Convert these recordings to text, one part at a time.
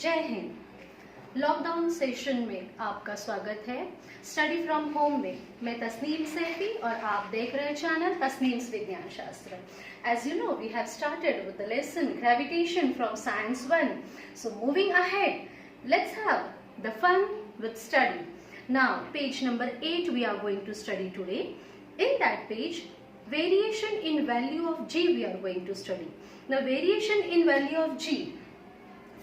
जय Hind. Lockdown session में आपका स्वागत है। स्टडी फ्रॉम होम में मैं तस्नीम सैफी और आप देख रहे हैं चैनल तस्नीम्स विज्ञान शास्त्र। As you know, we have started with the lesson gravitation from science 1. So moving ahead, let's have the fun with study. Now page number 8 we are going to study today. In that page, variation in value of g we are going to study. Now variation in value of g.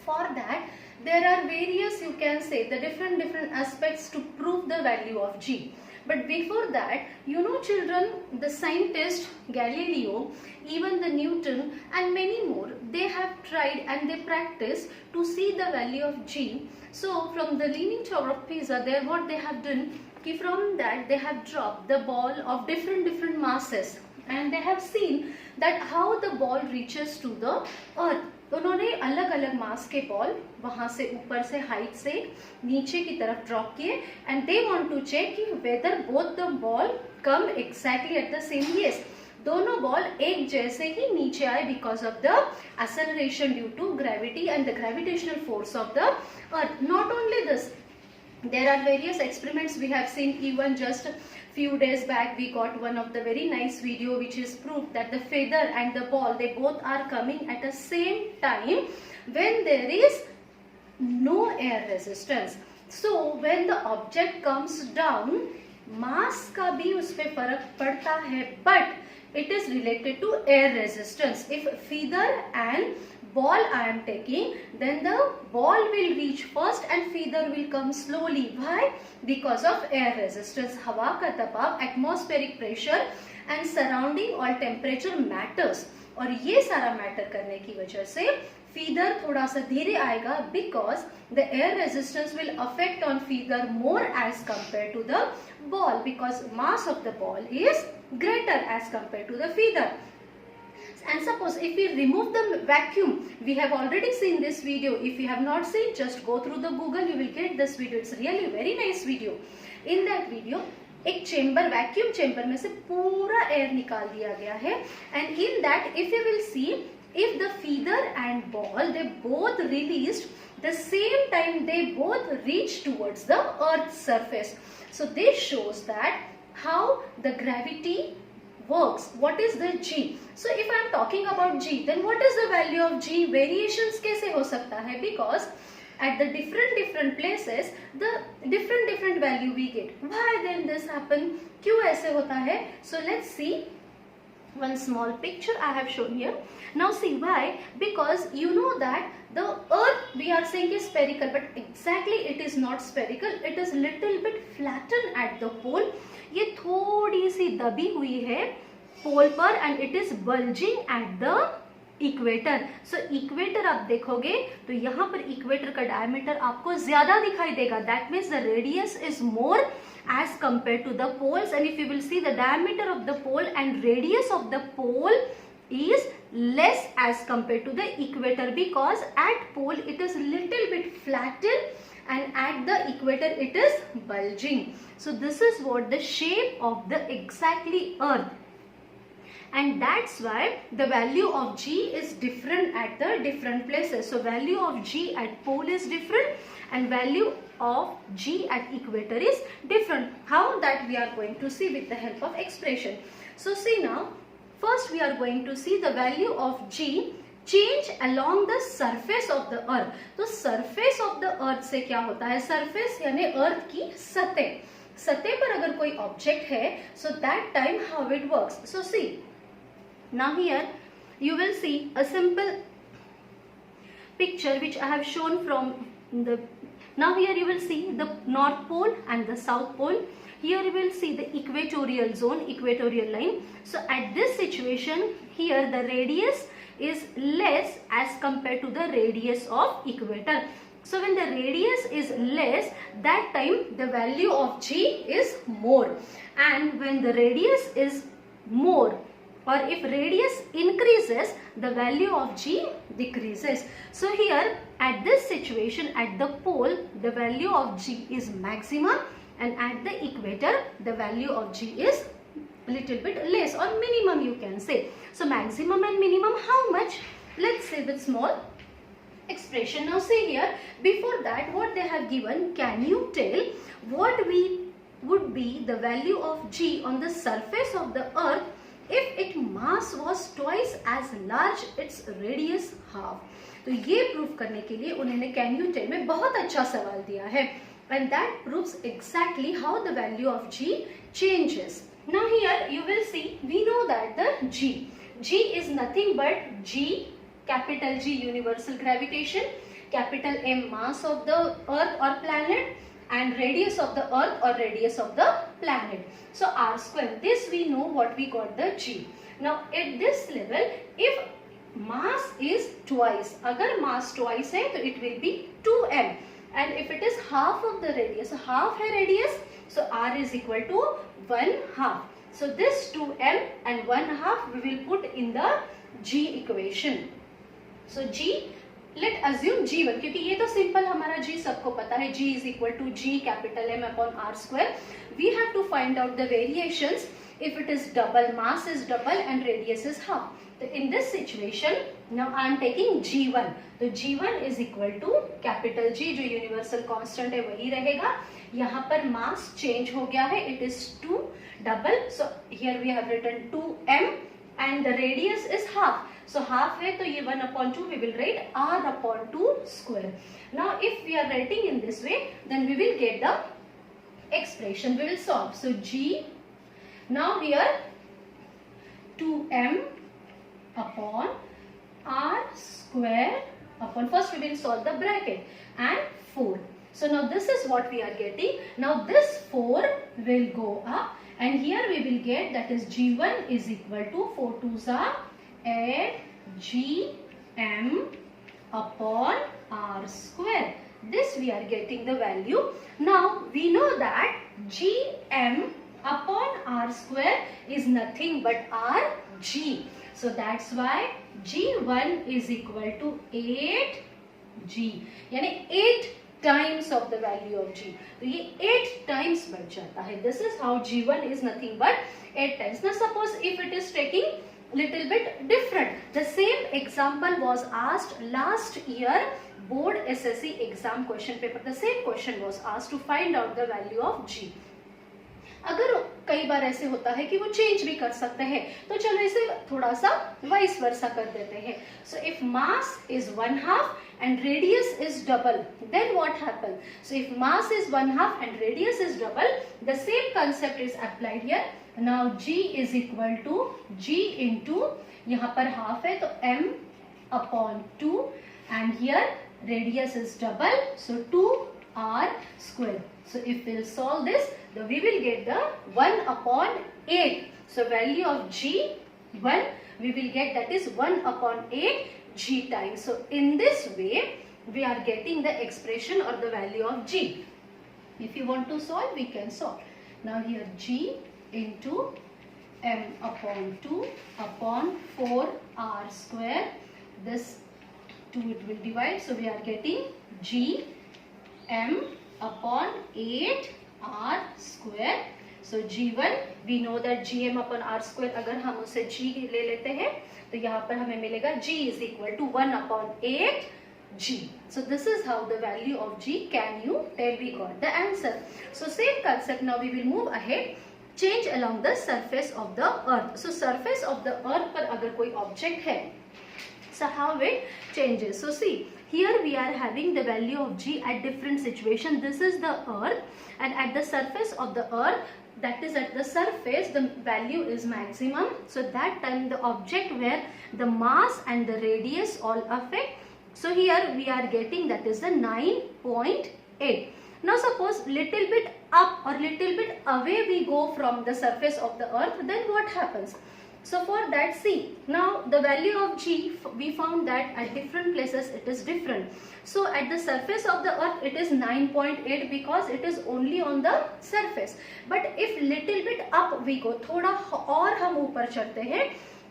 For that, there are various, you can say, the different aspects to prove the value of g. But before that, you know children, the scientist Galileo, even the Newton and many more, they have tried and they practiced to see the value of g. So from the Leaning Tower of Pisa, there what they have done, from that they have dropped the ball of different masses and they have seen that how the ball reaches to the earth. उन्होंने अलग अलग मास के ball वहां से ऊपर से height से नीचे की तरफ ड्रॉप किए and they want to check कि whether both the ball come exactly at the same yes, दोनों बॉल एक जैसे ही नीचे आए because of the acceleration due to gravity and the gravitational force of the earth. Not only this, there are various experiments we have seen. Even just few days back we got one of the very nice video which is proof that the feather and the ball, they both are coming at the same time when there is no air resistance. So when the object comes down, mass का भी उस पे फर्क पड़ता है, but it is related to air resistance. If feather and ball I am taking, then the ball will reach first and feather will come slowly. Why? Because of air resistance. हवा का दबाव, atmospheric pressure and surrounding all temperature matters. और ये सारा matter करने की वजह से feather थोड़ा सा धीरे आएगा because the air resistance will affect on feather more as compared to the ball because mass of the ball is greater as compared to the feather. And suppose if we remove the vacuum, we have already seen this video. If you have not seen, just go through the Google, you will get this video. It's really very nice video. In that video, एक chamber, vacuum chamber में से पूरा air निकाल दिया गया है and in that if you will see, if the feather and ball, they both released the same time, they both reach towards the earth's surface. So this shows that how the gravity works. What is the g? So if I am talking about g, then what is the value of g? Variations कैसे हो सकता है? Because at the different places the different value we get. Why then this happen? क्यों ऐसे होता है? So let's see one small picture I have shown here. Now see why? Because you know that the earth we are saying is spherical, but exactly it is not spherical. It is little bit flattened at the pole. ये थोड़ी सी दबी हुई है पोल पर and it is bulging at the equator. So equator आप देखोगे तो यहाँ पर इक्वेटर का डायमीटर आपको ज्यादा दिखाई देगा. That means the radius is more as compare to the poles and if you will see the diameter of the pole and radius of the pole is less as compared to the equator because at pole it is little bit flattened and at the equator it is bulging. So this is what the shape of the exactly earth and that's why the value of g is different at the different places. So value of g at pole is different and value of g at equator is different. How that we are going to see with the help of expression. So see now, first we are going to see the value of g change along the surface of the earth. तो surface of the earth से क्या होता है? surface यानी earth की सतह. सतह पर अगर कोई object है, so that time how it works. So see, now here you will see a simple picture which I have shown from the. Now here you will see the North Pole and the South Pole. Here you will see the equatorial zone, equatorial line. So at this situation, here the radius is less as compared to the radius of equator. So when the radius is less, that time the value of g is more. And when the radius is more, or if radius increases, the value of g decreases. So here at this situation, at the pole, the value of g is maximum. And at the equator the value of g is little bit less or minimum you can say. So maximum and minimum how much? Let's say with small expression. Now see here, before that what they have given, can you tell what would be the value of G on the surface of the earth if its mass was twice as large its radius half. तो ये prove करने के लिए उन्होंने can you tell में बहुत अच्छा सवाल दिया है, and that proves exactly how the value of G changes. Now here you will see, we know that the G is nothing but G, capital G universal gravitation, capital M mass of the earth or planet, and radius of the earth or radius of the planet. So r square, this we know what we got the G. Now at this level, if mass is twice, अगर mass twice है तो it will be 2m, and if it is half of the radius, so half है radius, so r is equal to 1/2. So this 2m and 1/2 we will put in the G equation. So G, let assume G1, क्योंकि ये तो simple हमारा G सबको पता है, G is equal to G capital M upon R square. We have to find out the variations if it is double, mass is double and radius is half. So in this situation, now I am taking G1. तो G1 is equal to capital G, जो universal constant है वही रहेगा. यहाँ पर mass change हो गया है, it is 2 double. So here we have written 2m and the radius is half. So half है तो ये 1/2 we will write r/2 square. Now if we are writing in this way, then we will get the expression. We will solve. So G, now here 2m upon r square upon, first we will solve the bracket, and 4. So now this is what we are getting. Now this 4 will go up, and here we will get, that is G1 is equal to 4 2s are 8 Gm upon r square. This we are getting the value. Now we know that Gm upon r square is nothing but Rg. So that's why G1 is equal to 8G, यानी 8 times of the value of G. तो ये 8 times बढ़ जाता है. This is how G1 is nothing but 8 times. Now suppose if it is taking little bit different. The same example was asked last year board SSC exam question paper. The same question was asked to find out the value of G. अगर कई बार ऐसे होता है कि वो change भी कर सकते हैं, तो चलो इसे थोड़ा सा वाइस वर्सा कर देते हैं. So if mass is 1/2 and radius is double, then what happens? So if mass is 1/2 and radius is double, the same concept is applied here. Now G is equal to G into, यहाँ पर half है तो m upon 2, and here radius is double, so 2r square. So if we will solve this, then we will get the 1/8. So value of G1 we will get, that is 1/8 G times. So in this way we are getting the expression or the value of G. If you want to solve, we can solve. Now here G into m upon 2 upon 4r square. This 2 it will divide. So we are getting G m upon 8r square. So G1 we know that Gm upon r square, अगर हम उसे G ले लेते हैं तो यहाँ पर हमें मिलेगा G is equal to 1/8 G. So this is how the value of G, can you tell, we got the answer. So same concept, now we will move ahead. Change along the surface of the earth. So surface of the earth पर अगर कोई object है, so how it changes. So see, here we are having the value of G at different situation. This is the earth, and at the surface of the earth, that is at the surface, the value is maximum. So that time the object where the mass and the radius all affect. So here we are getting, that is the 9.8. Now suppose little bit up or little bit away we go from the surface of the earth, then what happens? So for that, see, now the value of G, we found that at different places it is different. So at the surface of the earth it is 9.8 because it is only on the surface. But if little bit up we go, थोड़ा और हम ऊपर चढ़ते हैं,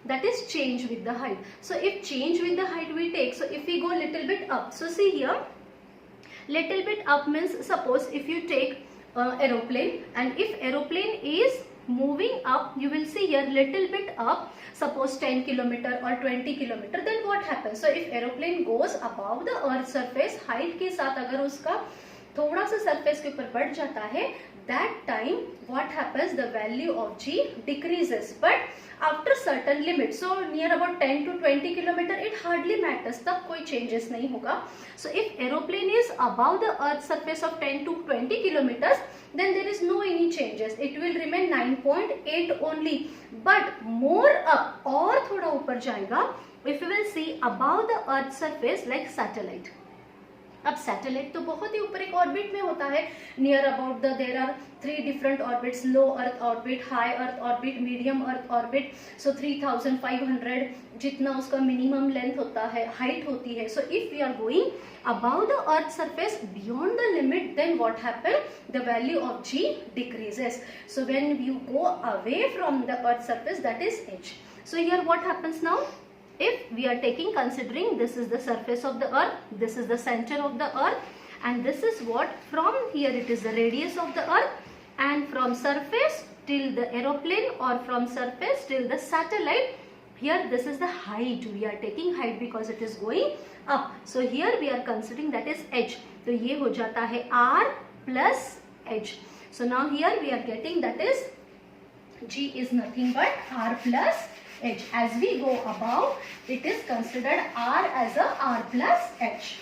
that is change with the height. So if change with the height we take, so if we go little bit up, so see here, little bit up means suppose if you take aeroplane, and if aeroplane is moving up, you will see here little bit up, suppose 10 kilometer or 20 kilometer, then what happens? So if aeroplane goes above the earth surface, height के साथ अगर उसका थोड़ा सा surface के ऊपर बढ़ जाता है, that time what happens? The value of G decreases, but after certain limit, so near about 10 to 20 kilometer, it hardly matters, तब कोई changes नहीं होगा. So if aeroplane is above the earth surface of 10 to 20 kilometers, then there is no any changes, it will remain 9.8 only. But more up, और थोड़ा ऊपर जाएगा, if you will see above the earth surface like satellite. अब satellite तो बहुत ही ऊपर एक ऑर्बिट में होता है, near about the there are 3 different orbits, low earth orbit, high earth orbit, medium earth orbit. So 3500 जितना उसका मिनिमम लेंथ होता है, हाइट होती है. So if we are going about the earth surface beyond the limit, then what happen? The value of G decreases. So when you go away from the earth surface, that is H. So here what happens now? If we are considering this is the surface of the earth, this is the center of the earth, and this is what, from here it is the radius of the earth, and from surface till the aeroplane, or from surface till the satellite, here this is the height. We are taking height because it is going up. So here we are considering that is H. तो ये हो जाता है R plus H. So now here we are getting that is G is nothing but R plus H. As we go above, it is considered R as a R plus H.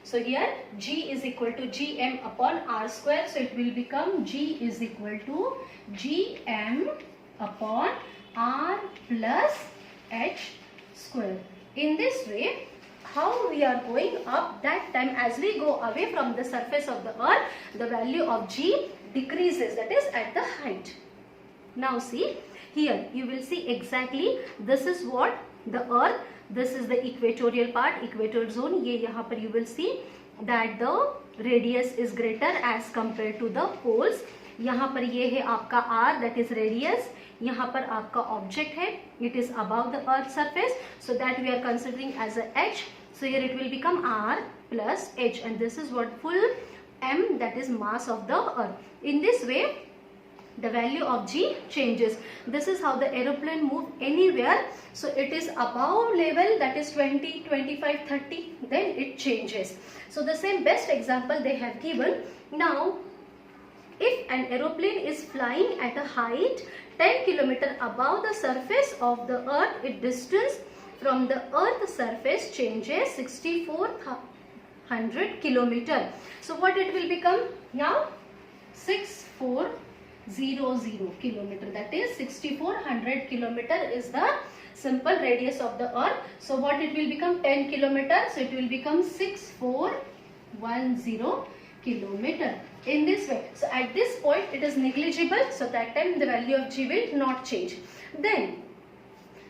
So here G is equal to Gm upon R square. So it will become G is equal to Gm upon R plus H square. In this way, how we are going up, that time as we go away from the surface of the earth, the value of G decreases, that is at the height. Now see here, you will see exactly this is what the earth, this is the equatorial part, equator zone. ये यहाँ पर you will see that the radius is greater as compared to the poles. यहाँ पर ये है आपका R, that is radius. यहाँ पर आपका object है, it is above the earth surface, so that we are considering as a H. So here it will become R plus H, and this is what full M, that is mass of the earth. In this way, the value of G changes. This is how the aeroplane move anywhere. So it is above level, that is 20, 25, 30, then it changes. So the same best example they have given. Now, if an aeroplane is flying at a height 10 km above the surface of the earth, its distance from the earth surface changes 6400 km. So what it will become now? 6400 kilometer, that is 6400 kilometer is the simple radius of the earth. So what it will become? 10 kilometers, so it will become 6410 kilometer. In this way, so at this point it is negligible, so that time the value of G will not change. Then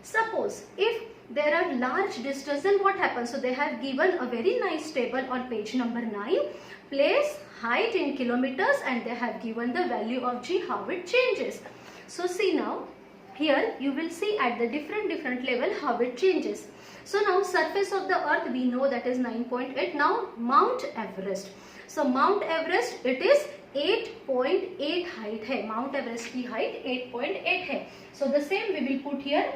suppose if there are large distances, then what happens? So they have given a very nice table on page number 9. Place height in kilometers, and they have given the value of G, how it changes. So see now, here you will see at the different level how it changes. So now surface of the earth we know that is 9.8. Now Mount Everest. So Mount Everest, it is 8.8 height है. Mount Everest की height 8.8 है. So the same we will put here,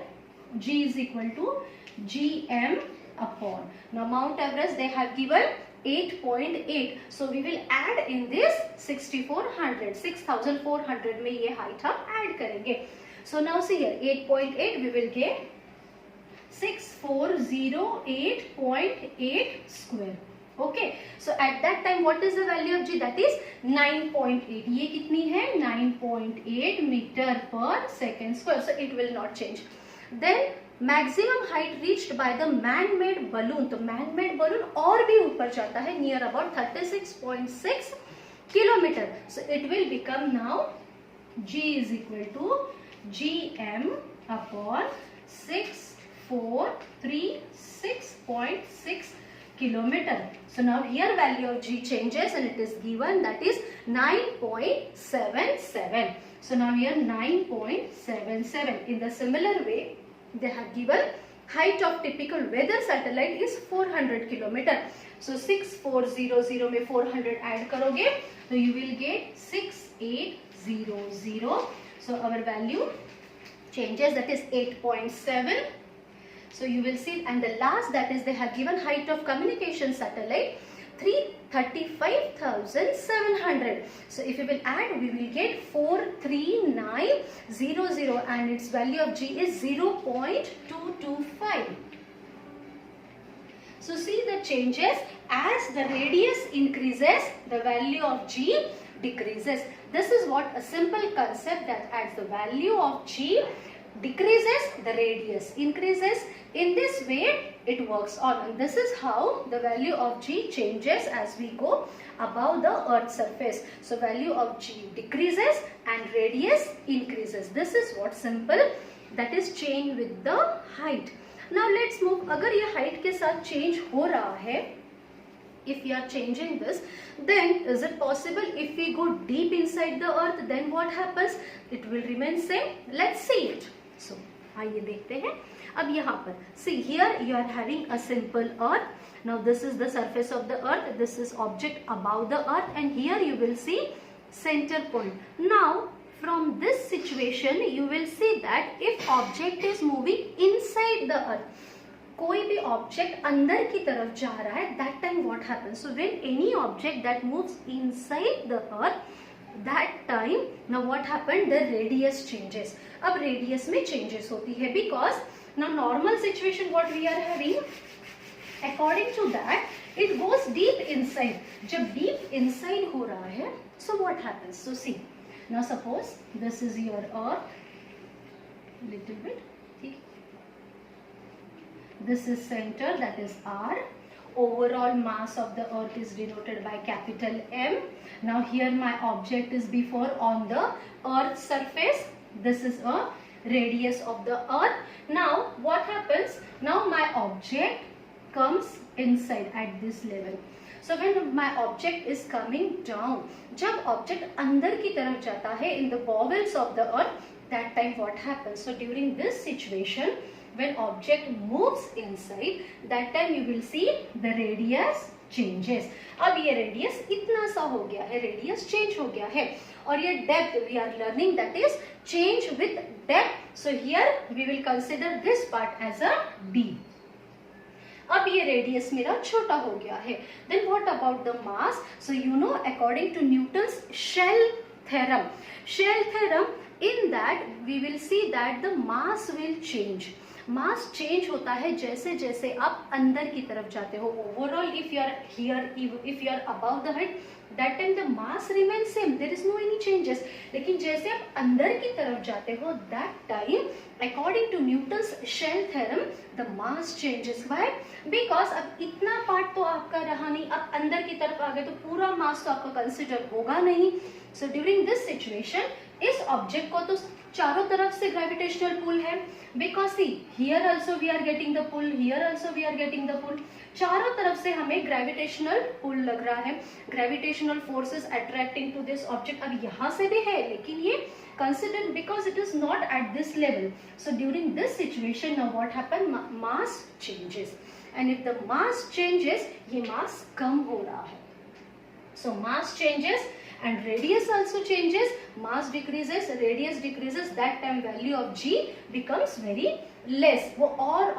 G is equal to Gm upon. Now Mount Everest they have given 8.8. So we will add in this 6400, 6400 में ये height हम add करेंगे. So now see here 8.8 we will get 6408.8 square. Okay, so at that time what is the value of G? That is 9.8. ये कितनी है? 9.8 meter per second square. So it will not change. Then maximum height reached by the man-made balloon. तो man-made balloon और भी ऊपर जाता है, near about 36.6 kilometer. So it will become now G is equal to Gm upon 6436.6 kilometer. So now here value of G changes and it is given, that is 9.77. So now here 9.77. In the similar way they have given height of typical weather satellite is 400 kilometer. So 6400 में 400 add करोगे तो you will get 6800. So our value changes, that is 8.7. So you will see, and the last, that is they have given height of communication satellite 335,700. So if we will add, we will get 43900, and its value of G is 0.225. So see the changes, as the radius increases, the value of G decreases. This is what a simple concept, that as the value of G decreases, the radius increases. In this way it works on, and this is how the value of G changes as we go above the earth's surface. So value of G decreases and radius increases. This is what simple, that is change with the height. Now let's move. अगर ये height के साथ change हो रहा है, if we are changing this, then is it possible if we go deep inside the earth, then what happens? It will remain same. Let's see it. So आइए देखते हैं. अब यहाँ पर see, here you are having a simple earth. Now this is the surface of the earth, this is object above the earth, and here you will see center point. Now from this situation you will see that if object is moving inside the earth, कोई भी object अंदर की तरफ जा रहा है, that time what happens? So when any object that moves inside the earth, that time now what happened? The radius changes. अब radius में changes होती है, because now normal situation what we are having, according to that it goes deep inside. जब deep inside हो रहा है, so what happens? So see, now suppose this is your earth, little bit, ठीक. This is center, that is R. Overall mass of the earth is denoted by capital M. Now here my object is before on the earth's surface. This is a radius of the earth. Now what happens? Now my object comes inside at this level. So when my object is coming down, जब object अंदर की तरफ जाता है in the bowels of the earth, that time what happens? So during this situation, when object moves inside, that time you will see the radius changes. अब ये radius इतना सा हो गया है, radius change हो गया है, और ये depth we are learning, that is change with depth. So here we will consider this part as a D. अब ये radius मेरा छोटा हो गया है. Then what about the mass? So you know, according to Newton's shell theorem, in that we will see that the mass will change. Mass change होता है जैसे जैसे आप अंदर की तरफ जाते हो. Overall if you are here, if you are above the head, that time the mass remain same, there is no any changes. लेकिन जैसे आप अंदर की तरफ जाते हो, that time according to Newton's shell theorem the mass changes. Why? Because अब इतना पार्ट तो आपका रहा नहीं, अब अंदर की तरफ आ गए तो पूरा मास तो आपका कंसिडर होगा नहीं. सो ड्यूरिंग दिस सिचुएशन इस ऑब्जेक्ट को तो चारों तरफ से ग्रेविटेशनल पुल है, because see here also we are getting the pull, here also we are getting the pull. चारों तरफ से हमें ग्रेविटेशनल पुल लग रहा है, gravitational forces attracting to this object. अब यहाँ से भी है, लेकिन ये consider because it is not at this level. So during this situation now what happen? Mass changes, and if the mass changes, ये मास कम हो रहा है. सो मास changes and radius also changes, mass decreases, radius decreases, that time value of G becomes very less, वो और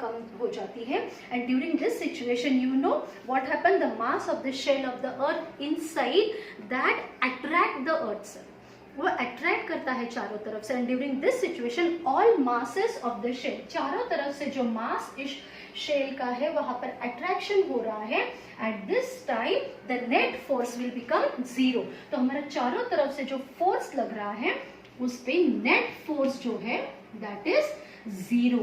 कम हो जाती है. and during this situation you know what happened? the mass of the shell of the earth inside that attract the earth, वो attract करता है चारों तरफ से. and during this situation all masses of the shell, चारों तरफ से जो मास इस शेल का है वहां पर अट्रैक्शन हो रहा है. at this time the net force will become zero. तो हमारा चारों तरफ से जो फोर्स लग रहा है उस पे नेट फोर्स जो है that is zero.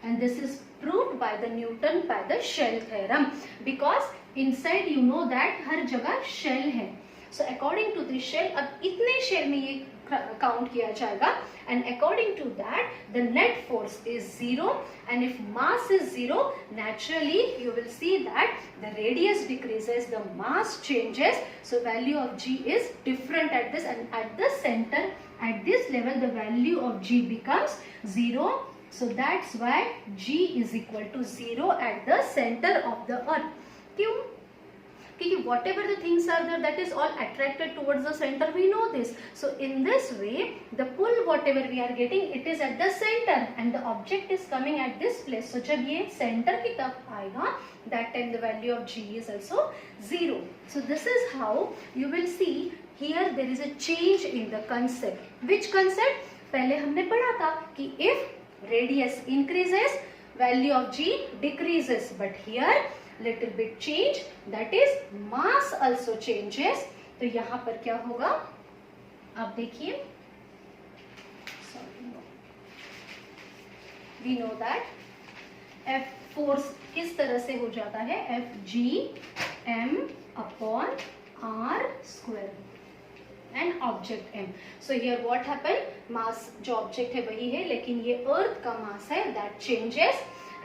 and this is proved by the Newton by the shell theorem, because inside you know that हर जगह शेल है. so according to this shell, अब इतने शेल में ये काउंट किया जाएगा, and according to that the net force is zero, and if mass is zero, naturally you will see that the radius decreases, the mass changes, so value of G is different at this, and at the center at this level the value of G becomes zero. So that's why G is equal to 0 at the center of the earth. क्यों? क्योंकि whatever the things are there, that is all attracted towards the center, we know this. So in this way, the pull whatever we are getting, it is at the center and the object is coming at this place. So जब ये center की तरफ आएगा, that time the value of G is also 0. So this is how you will see here there is a change in the concept. Which concept? पहले हमने पढ़ा था कि if radius increases, value of G decreases, but here little bit change, that is mass also changes. तो यहाँ पर क्या होगा आप देखिए, we know that F force किस तरह से हो जाता है, Fg m upon r square and object m. So here what happened, mass जो object है वही है, लेकिन ये earth का mass है, that changes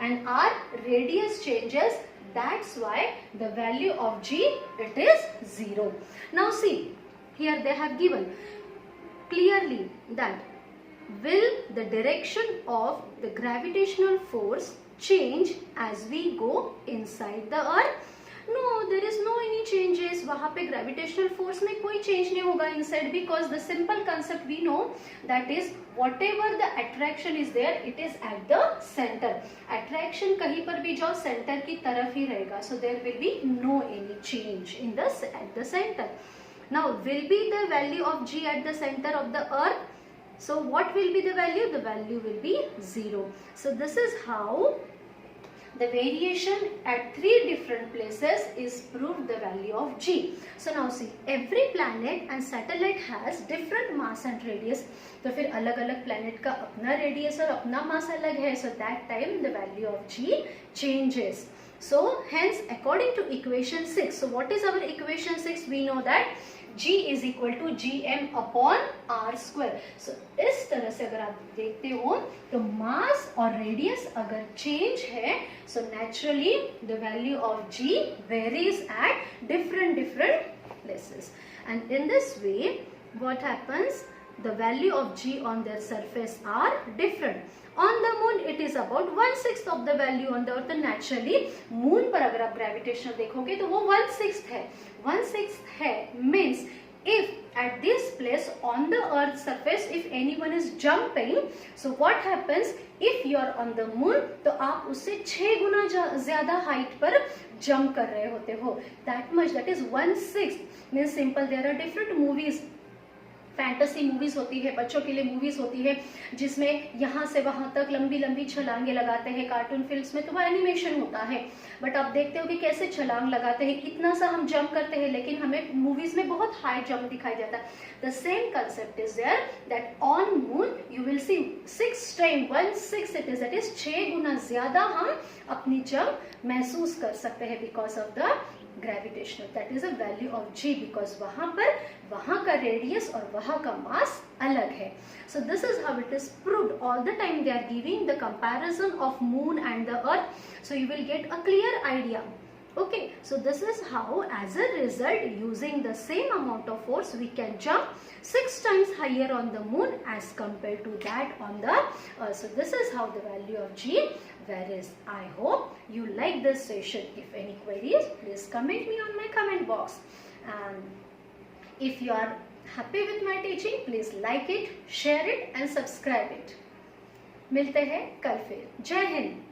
and our radius changes. That's why the value of G, it is 0. Now see, here they have given clearly that will the direction of the gravitational force change as we go inside the earth? No, there is no any changes. वहाँ पे gravitational force में कोई change नहीं होगा inside, because the simple concept we know, that is whatever the attraction is there, it is at the center. Attraction कहीं पर भी जाओ center की तरफ ही रहेगा. So there will be no any change in the at the center. Now will be the value of G at the center of the earth. So what will be the value? The value will be 0. So this is how the variation at 3 different places is proved the value of G. So now see, every planet and satellite has different mass and radius. तो फिर अलग अलग planet का अपना radius और अपना mass अलग है. So that time the value of G changes. So hence according to equation 6, so what is our equation 6? We know that G is equal to Gm upon r square. So इस तरह से अगर आप देखते हो तो mass और radius अगर change है, so naturally the value of G varies at different places. And in this way, what happens? The value of G on their surface are different. On the moon it is about 1/6 of the value on the earth. Naturally moon पर अगर आप gravitational देखोगे तो वो 1/6 है. 1/6 है means if at this place on the earth surface, if anyone is jumping, so what happens, if you are on the moon, तो आप उससे 6 गुना ज्यादा हाइट पर जंप कर रहे होते हो. That much, that is 1/6. means simple, there are different movies, fantasy movies होती है, बच्चों के लिए मूवीज होती है जिसमें यहाँ से वहां तक लंबी लंबी छलांगे लगाते हैं. कार्टून फिल्म्स में तो वो एनिमेशन होता है, बट आप देखते हो कि कैसे छलांग लगाते हैं, इतना सा हम जंप करते हैं, लेकिन हमें मूवीज में बहुत हाई जंप दिखाई देता है. The same concept is there that on moon you will see 6 time 1/6 it is, that is 6 गुना ज्यादा हम अपनी जंप महसूस कर सकते हैं because of the gravitational. That is a value of G, because वहां का रेडियस और वहां का मास अलग है. So this is how it is proved. All the time they are giving the comparison of moon and the earth, so you will get a clear idea. Okay, so this is how, as a result, using the same amount of force, we can jump 6 times higher on the moon as compared to that on the earth. So this is how the value of G varies. I hope you like this session. If any queries, please comment me on my comment box. And if you are happy with my teaching, please like it, share it and subscribe it. मिलते हैं कल फिर. जय हिंद.